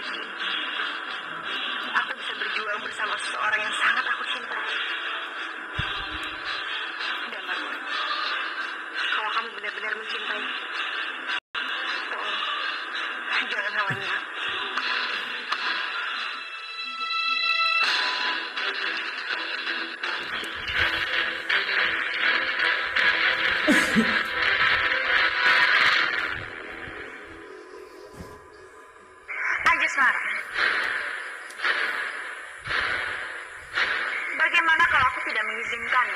Haji. Aku bisa berjuang bersama seseorang yang sangat aku cintai. Dan Marwan, kalau kamu benar-benar mencintai, tolong jangan halangi aku. Anjasmara, bagaimana kalau aku tidak mengizinkan?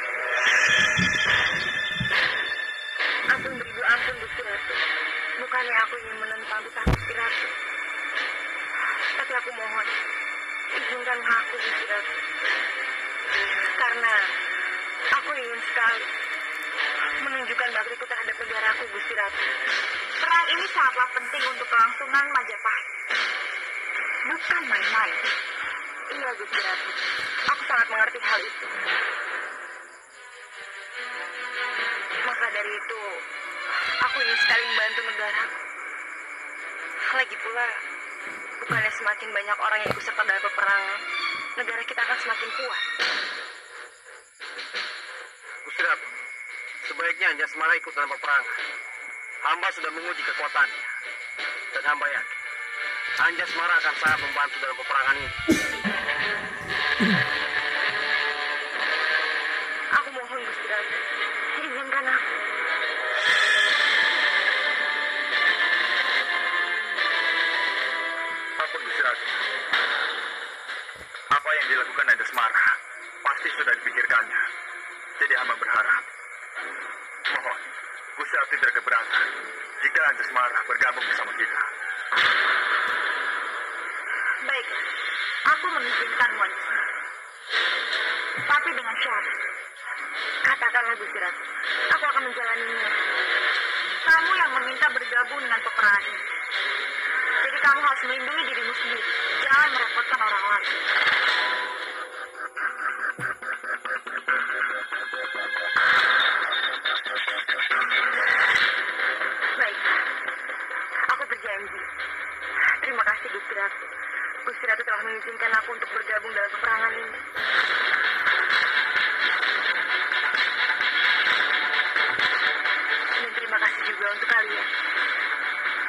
Ampun beribu ampun Gusti Ratu. Bukannya aku ingin menentang titah Gusti Ratu, tapi aku mohon izinkanlah aku Gusti Ratu. Karena aku ingin sekali menunjukkan baktiku terhadap negaraku Gusti Ratu. Perang ini sangatlah penting untuk kelangsungan Majapahit. Bukan main-main. Iya Gusti Ratu, aku sangat mengerti hal itu. Maka dari itu, aku ingin sekali membantu negaraku. Lagi pula, bukannya semakin banyak orang yang ikut serta dalam peperangan, negara kita akan semakin kuat. Gusti Ratu, sebaiknya Anjasmara ikut dalam peperangan. Hamba sudah menguji kekuatannya. Dan hamba yakin Anjasmara akan sangat membantu dalam peperangan ini. Aku mohon Gusti Ratu, izinkan aku. Ampun Gusti Ratu. Apa yang dilakukan Anjasmara pasti sudah dipikirkannya. Jadi hamba berharap, mohon Gusti Ratu tidak keberatan jika Anjasmara bergabung bersama kita. Baik, aku mengizinkan Anjasmara. Tapi dengan syarat. Katakanlah Gusti Ratu, aku akan menjalaninya. Kamu yang meminta bergabung dengan peperangan ini. Jadi kamu harus melindungi dirimu sendiri. Jangan merepotkan orang lain. Baiklah, aku berjanji. Terima kasih Gusti Ratu. Gusti Ratu telah mengizinkan aku untuk bergabung dalam peperangan ini. Dan terima kasih juga untuk kalian.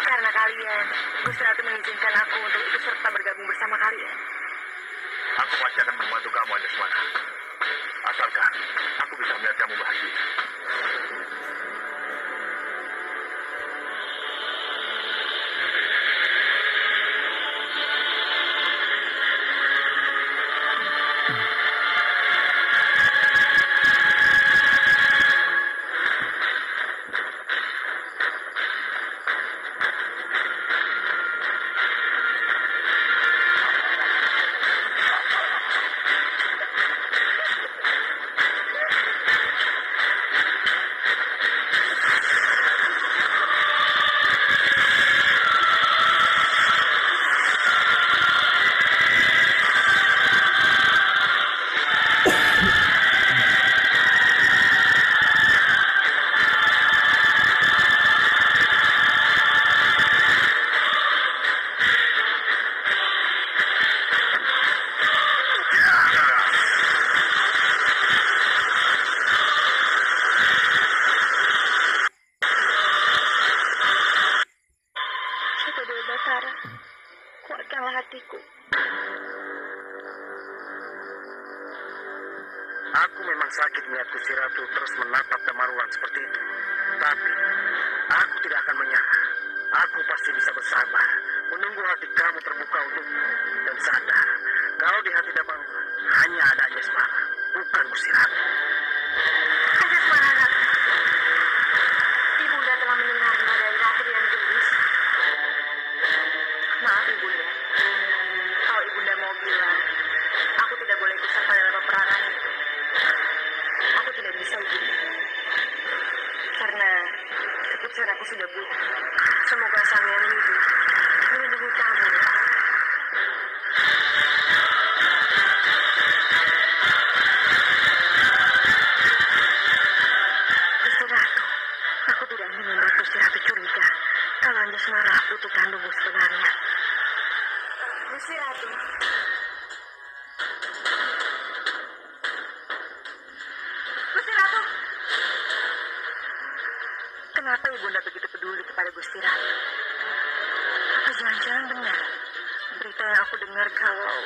Karena kalian, Gusti Ratu mengizinkan aku untuk ikut serta bergabung bersama kalian. Aku pasti akan membantu kamu Anjasmara. Asalkan aku bisa melihat kamu bahagia. Kuatkanlah hatiku. Aku memang sakit melihat Gusti Ratu terus menatap Damarwan seperti itu. Tapi aku tidak akan menyerah. Aku pasti bisa bersabar, menunggu hati kamu terbuka untukku. Dan sadar, kalau di hati Damarwan hanya ada Anjasmara, bukan Gusti Ratu. Anjasmara, Ibunda telah mendengarnya dari Ratri dan Gendis. Maaf Ibunda, kalau Ibunda mau bilang, aku tidak boleh ikut serta dalam peperangan itu. Aku tidak bisa Ibunda. Karena keputusan aku sudah bulat. Semoga Sang Yang Widi melindungi kamu. Gusti Ratu, aku tidak ingin membuat Gusti Ratu curiga kalau Anjasmara putri kandungku sebenarnya. Gusti Ratu. Gusti Ratu. Kenapa Ibunda begitu peduli kepada Gusti Ratu? Apa jangan-jangan benar berita yang aku dengar kalau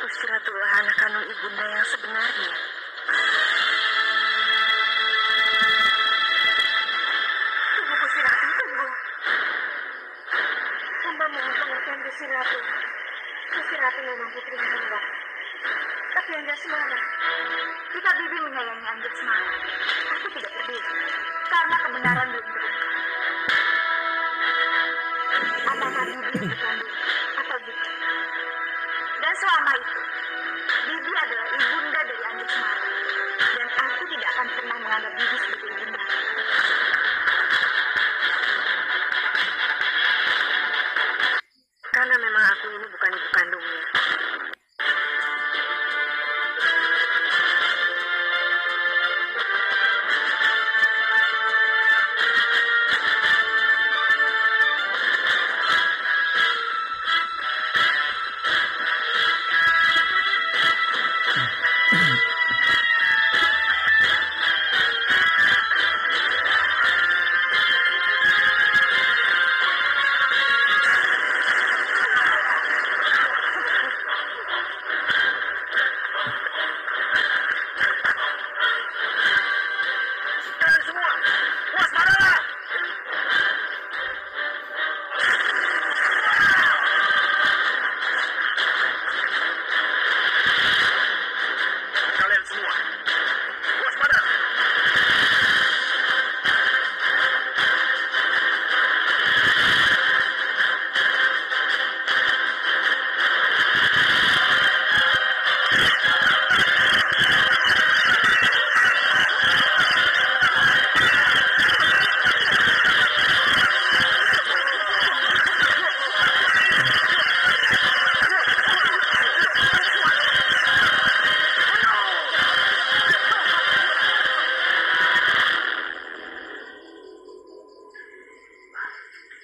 Gusti Ratu adalah anak kandung Ibunda yang sebenarnya? Tunggu Gusti Ratu, tunggu. Hamba mohon pengertian Gusti Ratu. Gusti Ratu memang putri hamba. Tapi Angga Semara, jika Bibi menyayangi Angga Semara, aku tidak peduli. Karena kebenaran belum terungkap. Apakah Bibi ibu kandung atau bukan? Dan selama itu, Bibi adalah ibunda dari Angga Semara. Dan aku tidak akan pernah menganggap Bibi sebagai ibunda. Karena memang aku ini bukan ibu kandungnya.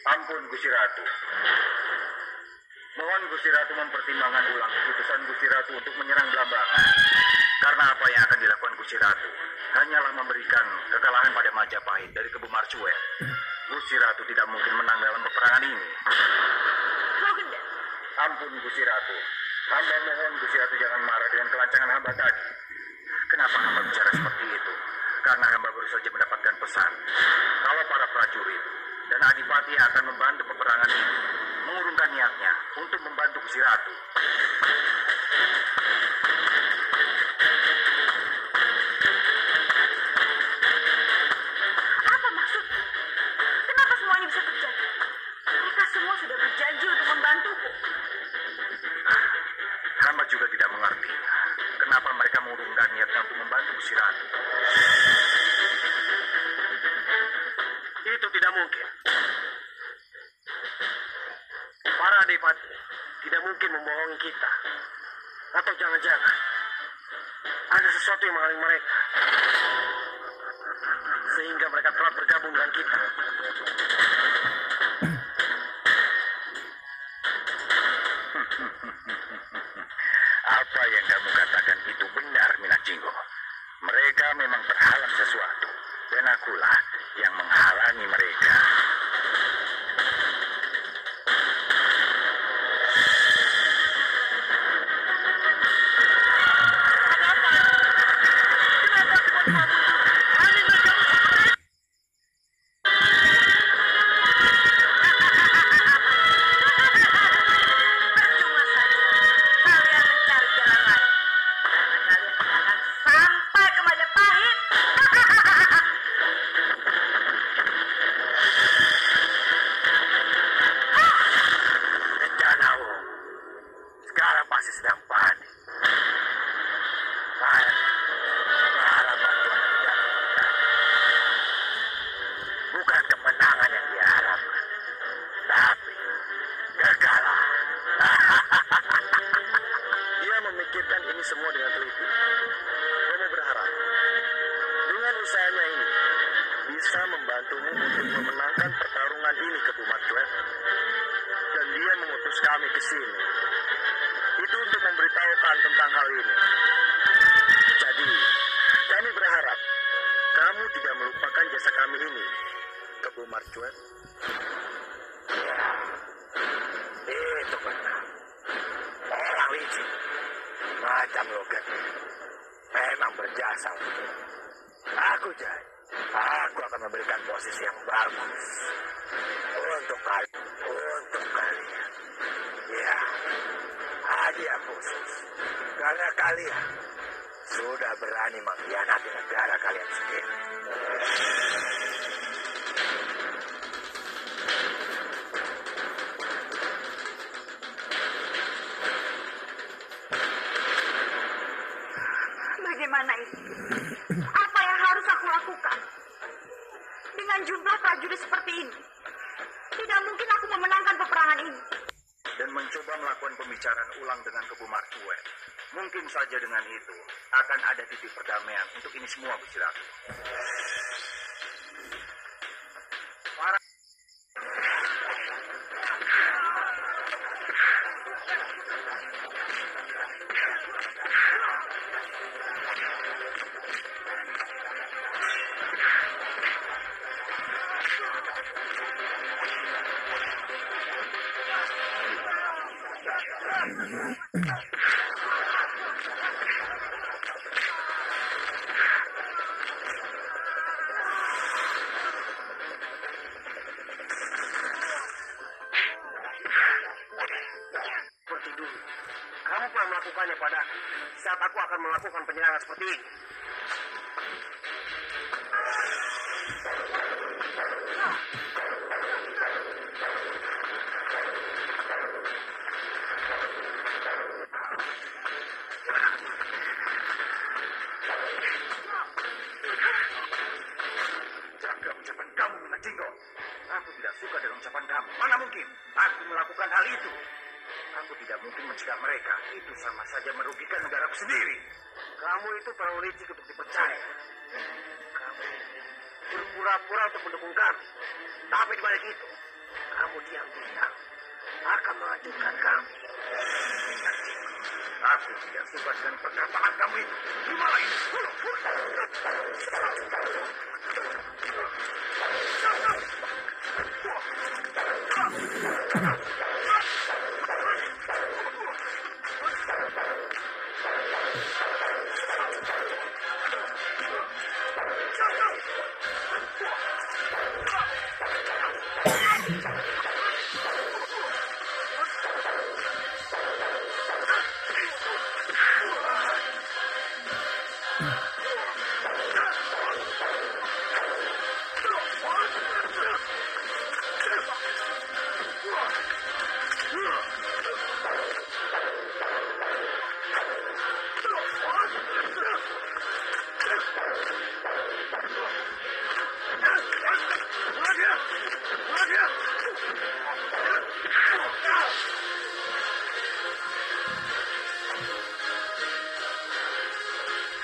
Ampun Gusti Ratu. Mohon Gusti Ratu mempertimbangkan ulang keputusan Gusti Ratu untuk menyerang Blambangan. Karena apa yang akan dilakukan Gusti Ratu hanyalah memberikan kekalahan pada Majapahit dari Kebu Marcuet. Gusti Ratu tidak mungkin menang dalam peperangan ini. Ampun Gusti Ratu. Hamba mohon Gusti Ratu jangan marah dengan kelancangan hamba tadi. Kenapa hamba bicara seperti itu? Karena hamba baru saja mendapatkan pesan kalau para prajurit dan adipati yang akan membantu peperangan ini mengurungkan niatnya untuk membantu Gusti Ratu. Apa maksudnya? Kenapa semua ini bisa terjadi? Mereka semua sudah berjanji untuk membantuku. Hamba juga tidak mengerti kenapa mereka mengurungkan niatnya untuk membantu Gusti Ratu. Itu tidak mungkin. Para adipati tidak mungkin membohongi kita. Atau jangan-jangan ada sesuatu yang menghalangi mereka, sehingga mereka telah bergabung dengan kita. Apa yang kamu katakan itu benar, Minakjinggo. Mereka memang berhalang sesuatu, dan akulah yang menghalangi mereka. Semua dengan teliti. Romo berharap dengan usahanya ini bisa membantumu untuk memenangkan pertarungan ini ke Bumat Cuek, dan dia mengutus kami ke sini itu untuk memberitahukan tentang hal ini. Jadi, kami berharap kamu tidak melupakan jasa kami ini, Kebu Marcuet. Ya, itu benar. Orang licik, macam logat, memang berjasa untuk aku, Jai. Aku akan memberikan posisi yang bagus untuk kalian. Untuk kalian. Ya, hadiah khusus. Karena kalian sudah berani mengkhianati negara kalian sendiri. Bagaimana ini? Apa yang harus aku lakukan? Dengan jumlah prajurit seperti ini, tidak mungkin aku memenangkan peperangan ini. Dan mencoba melakukan pembicaraan ulang dengan Kebu Marcuet. Mungkin saja dengan itu akan ada titik perdamaian untuk ini semua, Gusti Ratu. Para seperti dulu. Kamu pernah melakukannya padaku saat aku akan melakukan penyerangan seperti ini. Jaga ucapan kamu, Nona Jinggo. Aku tidak suka dengan ucapan kamu. Mana mungkin aku melakukan hal itu? Aku tidak mungkin mencegah mereka. Itu sama saja merugikan negaraku sendiri. Kamu itu terlalu licik untuk dipercaya. Kamu berpura-pura untuk mendukung kami. Tapi dibalik itu, kamu diam-diam akan menghancurkan kami. Aku tidak suka dengan perkataan kamu itu. Gimana ini?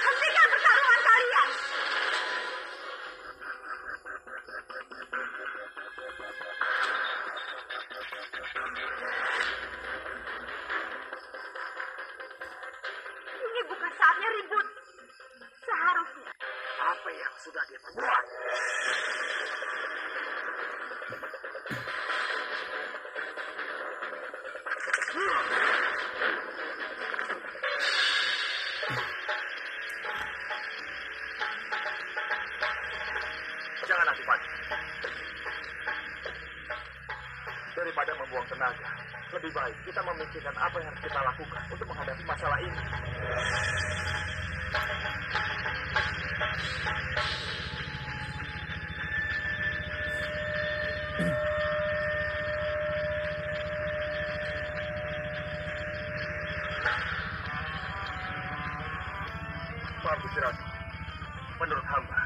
Hentikan pertarungan kalian! Ini bukan saatnya ribut. Seharusnya Apa yang sudah dia perbuat? Jangan antipati. Daripada membuang tenaga, lebih baik kita memikirkan apa yang harus kita lakukan untuk menghadapi masalah ini. Maaf, Gusti Ratu. Menurut hamba,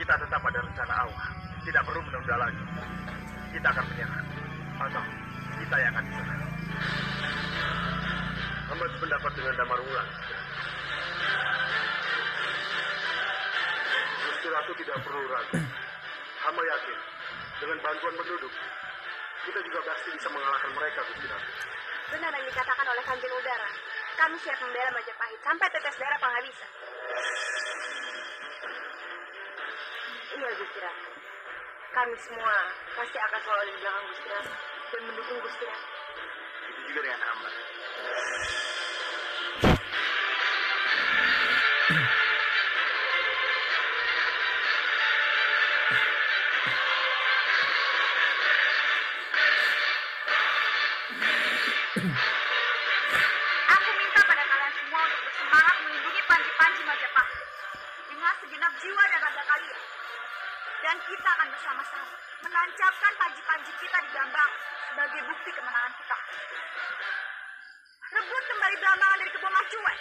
kita tetap pada rencana awal. Tidak perlu menunda lagi. Kita akan menyerang. Atau kita yang akan diserang. Hamba sependapat dengan Damar Wulan. Gusti Ratu tidak perlu ragu. Hamba yakin, dengan bantuan penduduk, kita juga pasti bisa mengalahkan mereka, Gusti Ratu. Benar yang dikatakan oleh Kanjeng Udara. Kami siap membela Majapahit sampai tetes darah penghabisan. Iya, Gusti Ratu. Kami semua pasti akan selalu di belakang Gusti Ratu dan mendukung Gusti Ratu. Itu juga dengan hamba. Aku minta pada kalian semua untuk bersemangat melindungi panji-panji Majapahit dengan segenap jiwa dan raga kalian. Dan kita akan bersama-sama menancapkan panji-panji kita di Gambang sebagai bukti kemenangan kita. Rebut kembali Blambangan dari Kebo Macuek.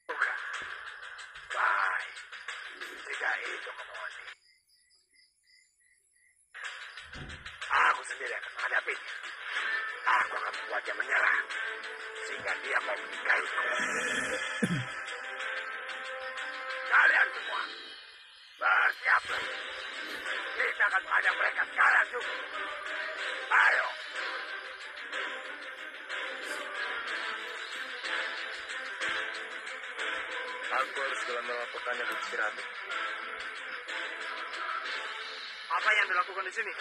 Bukan. Baik. Jika itu kemauannya, aku sendiri akan menghadapinya. Aku akan membuatnya menyerah sehingga dia mau menikahiku. Kalian semua bersiaplah. Kita akan menghadap mereka sekarang juga. Ayo. Aku harus segera melaporkannya ke Gusti Ratu. Apa yang dilakukan di sini?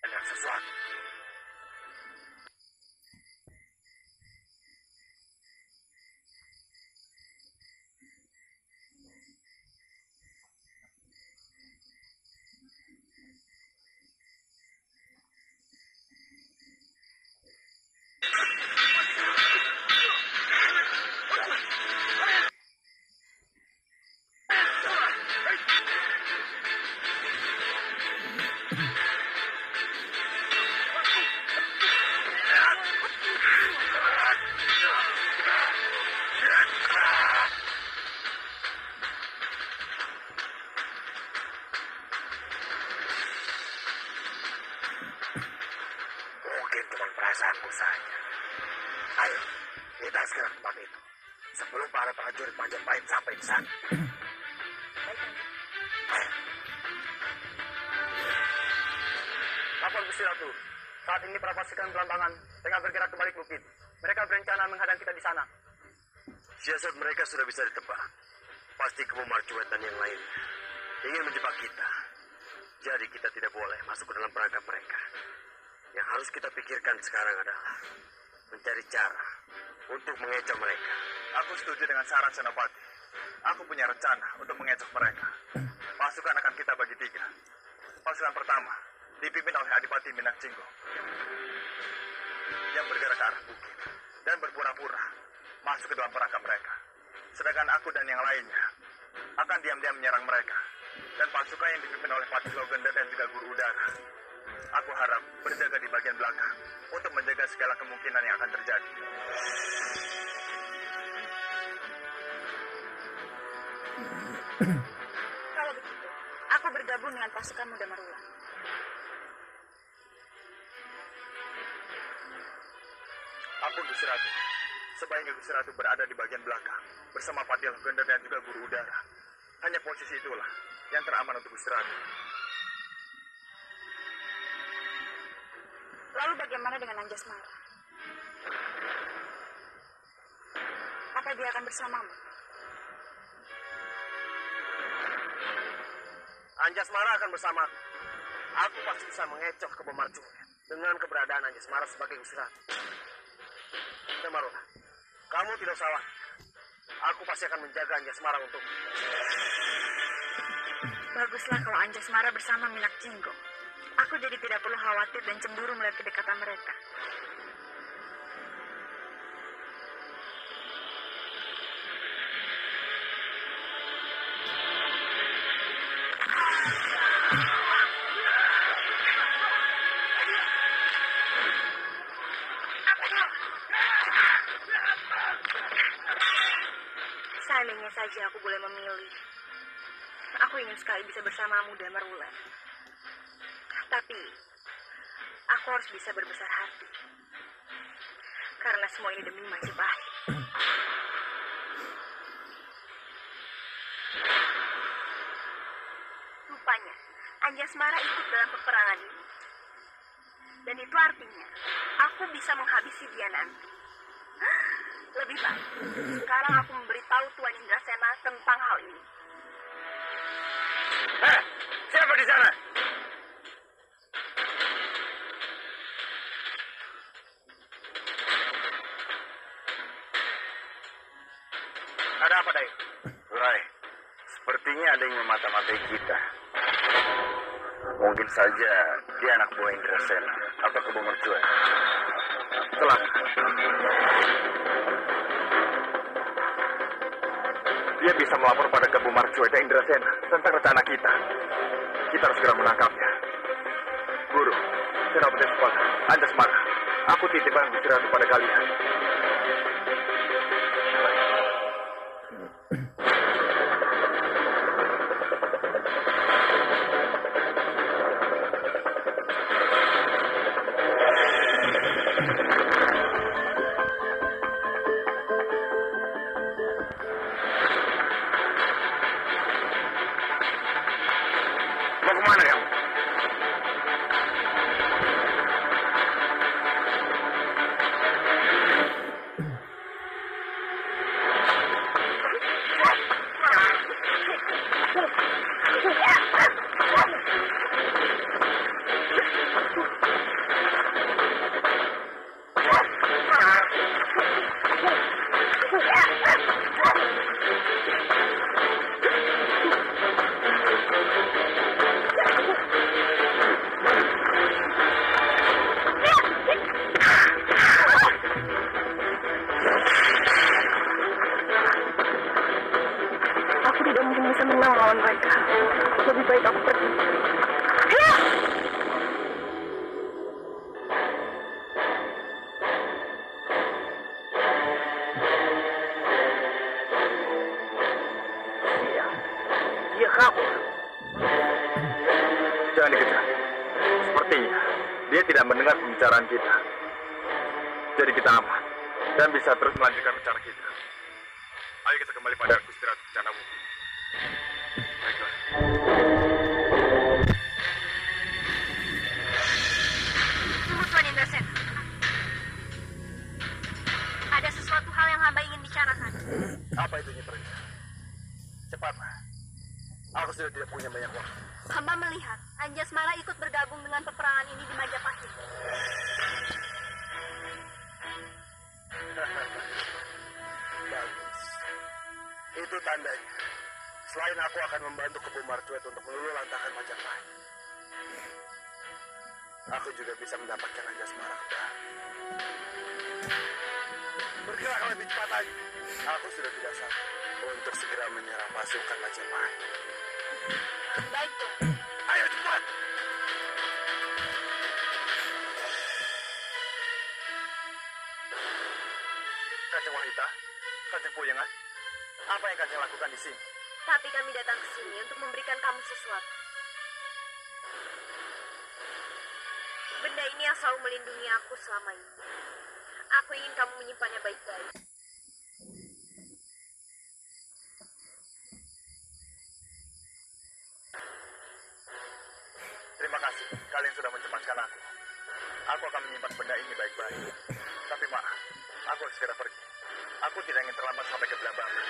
Ada sesuatu. Mungkin cuma perasaanku saja. Ayo, kita segera ke tempat itu. Sebelum para prajurit Majapahit sampai di sana. Lapor Gusti Ratu. Saat ini para pasukan Blambangan tengah bergerak kembali ke bukit. Mereka berencana menghadang kita di sana. Siasat mereka sudah bisa ditebak. Pasti Kebo Marcuet dan yang lain ingin menjebak kita. Jadi kita tidak boleh masuk ke dalam perangkap mereka. Yang harus kita pikirkan sekarang adalah mencari cara untuk mengecoh mereka. Aku setuju dengan saran Senopati. Aku punya rencana untuk mengecoh mereka. Pasukan akan kita bagi 3. Pasukan pertama dipimpin oleh Adipati Minak Cinggo yang bergerak ke arah bukit dan berpura-pura masuk ke dalam perangkap mereka. Sedangkan aku dan yang lainnya akan diam-diam menyerang mereka. Dan pasukan yang dipimpin oleh Patih Logenda dan juga Guru Udara, aku harap berjaga di bagian belakang untuk menjaga segala kemungkinan yang akan terjadi. Kalau begitu, aku bergabung dengan pasukan Muda Marulan. Ampun Gusti Ratu, sebaiknya Gusti Ratu berada di bagian belakang bersama Patih Logenda dan juga Guru Udara. Hanya posisi itulah yang teraman untuk Gusti Ratu. Lalu bagaimana dengan Anjasmara? Apa dia akan bersamamu? Anjasmara akan bersama. Aku pasti bisa mengecoh Kebo Marcuet dengan keberadaan Anjasmara sebagai Gusti Ratu. Marula, kamu tidak salah. Aku pasti akan menjaga Anjasmara untukmu. Baguslah kalau Anjasmara bersama Minak Cinggo. Aku jadi tidak perlu khawatir dan cemburu melihat kedekatan mereka. ingin sekali bisa bersamamu, Damarwulan. Tapi, aku harus bisa berbesar hati. Karena semua ini demi Majapahit. Rupanya, Anjasmara ikut dalam peperangan ini. Dan itu artinya, aku bisa menghabisi dia nanti. Lebih baik, sekarang aku memberitahu Tuan Indrasena tentang hal ini. Siapa di sana? Ada apa, Dai? Rai, sepertinya ada yang memata-matai kita. Mungkin saja dia anak buah Indrasena atau Kebo Mercuai. Telah. Dia bisa melapor pada Kebo Mercuai dan Indrasena tentang rencana kita. Kita harus segera menangkapnya. Guru, Senopati Sepata, Anjasmara, aku titipkan Gusti Ratu pada kalian. Mau kemana kamu? Aku tidak mungkin bisa menang lawan mereka. Lebih baik aku pergi. Dia kabur. Jangan dikejar. Sepertinya dia tidak mendengar pembicaraan kita. Jadi kita aman dan bisa terus melanjutkan rencana kita. Ayo kita kembali pada Gusti Ratu Kencana Bumi. Baiklah. Tunggu, Tuan Indrasena. Ada sesuatu hal yang hamba ingin bicarakan. Apa itu Nyi Prince? Cepatlah. Aku sudah tidak punya banyak waktu. Hamba melihat Anjasmara ikut bergabung dengan peperangan ini di Majapahit. Bagus. Itu tandanya. Selain aku akan membantu Kebo Mercuai untuk meluluhlantahkan Majapahit, aku juga bisa mendapatkan Anjasmara kembali. Bergerak lebih cepat lagi. Aku sudah tidak sabar untuk segera menyerang pasukan Majapahit. Baik, Tuan. Ayo cepat! Kanjeng Wahita, Kanjeng Puyengan, apa yang Kanjeng lakukan di sini? Tapi kami datang ke sini untuk memberikan kamu sesuatu. Benda ini yang selalu melindungi aku selama ini. Aku ingin kamu menyimpannya baik-baik. Terima kasih, kalian sudah mencemaskan aku. Aku akan menyimpan benda ini baik-baik. Tapi maaf, aku harus segera pergi. Aku tidak ingin terlambat sampai ke Belambangan.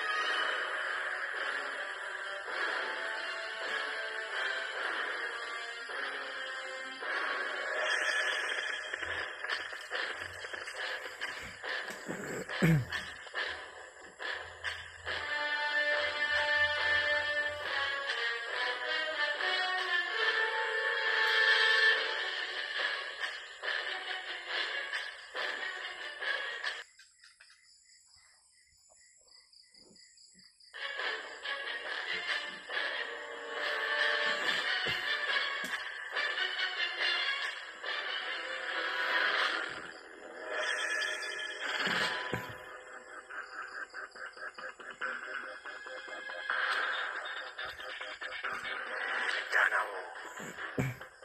rencanamu.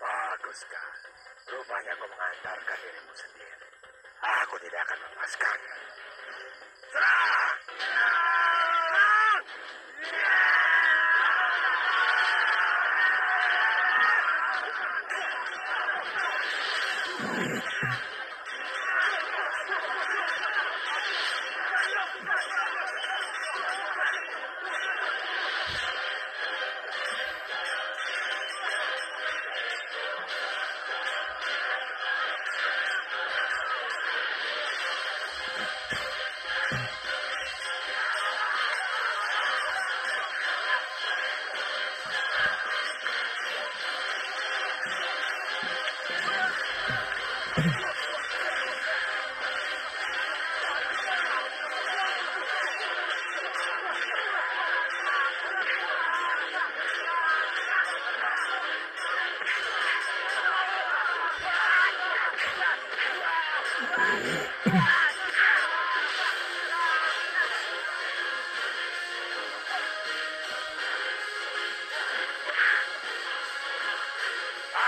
Bagus sekali. Rupanya kau mengantarkan dirimu sendiri. Aku tidak akan melepaskanmu. Serang! Serang!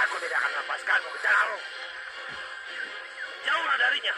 Aku tidak akan melepaskanmu ke jauh. Jauhlah darinya.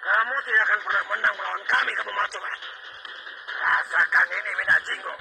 Kamu tidak akan pernah menang melawan kami, kamu Matsuman. Rasakan ini, Minajingo.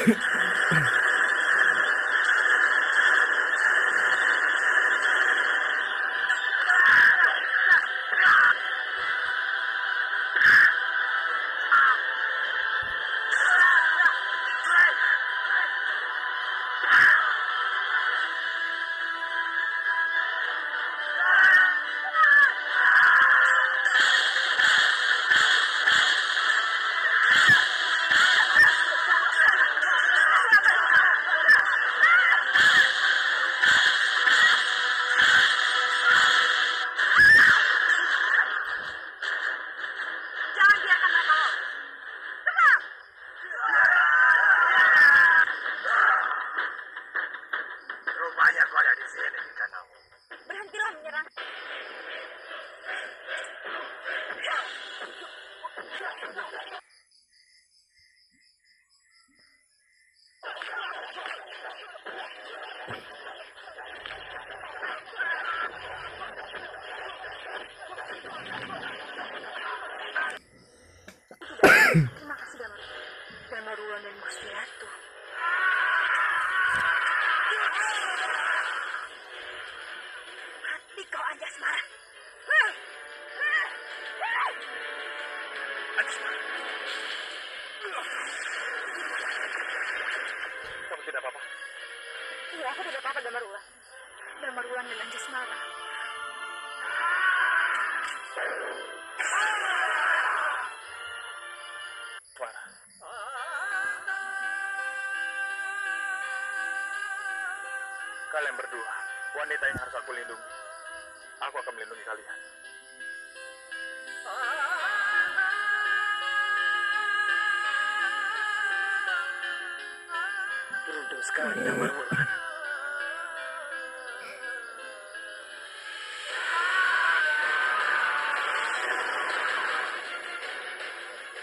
Jangan biarkan mereka lolos. Cepat! Rupanya kau ada di sini, Danau. Berhentilah menyerang. Terima kasih, Damarulan dan Gusti Ratu. Mati kau, Anjasmara. Kamu tidak apa-apa? Iya, aku tidak apa-apa, Damarulan. Damarulan dan Anjasmara. Clara. Kalian berdua, wanita yang harus aku lindungi. Aku akan melindungi kalian. Beruntung sekali, Damarulan.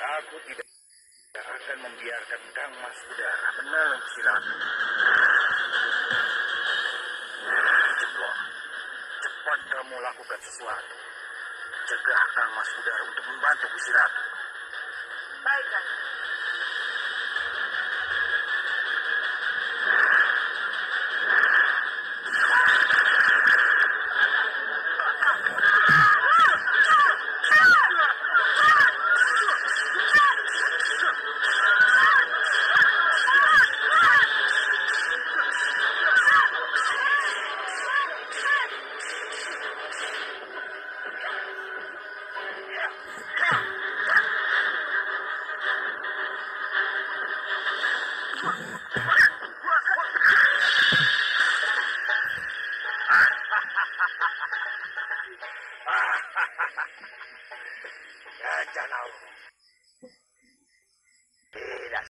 Aku tidak akan membiarkan Kang Mas Udara menolong Gusti Ratu. Jeblo, cepat kamu lakukan sesuatu. Cegah Kang Mas Udara untuk membantu Gusti Ratu. Baik, Rai. Jangan.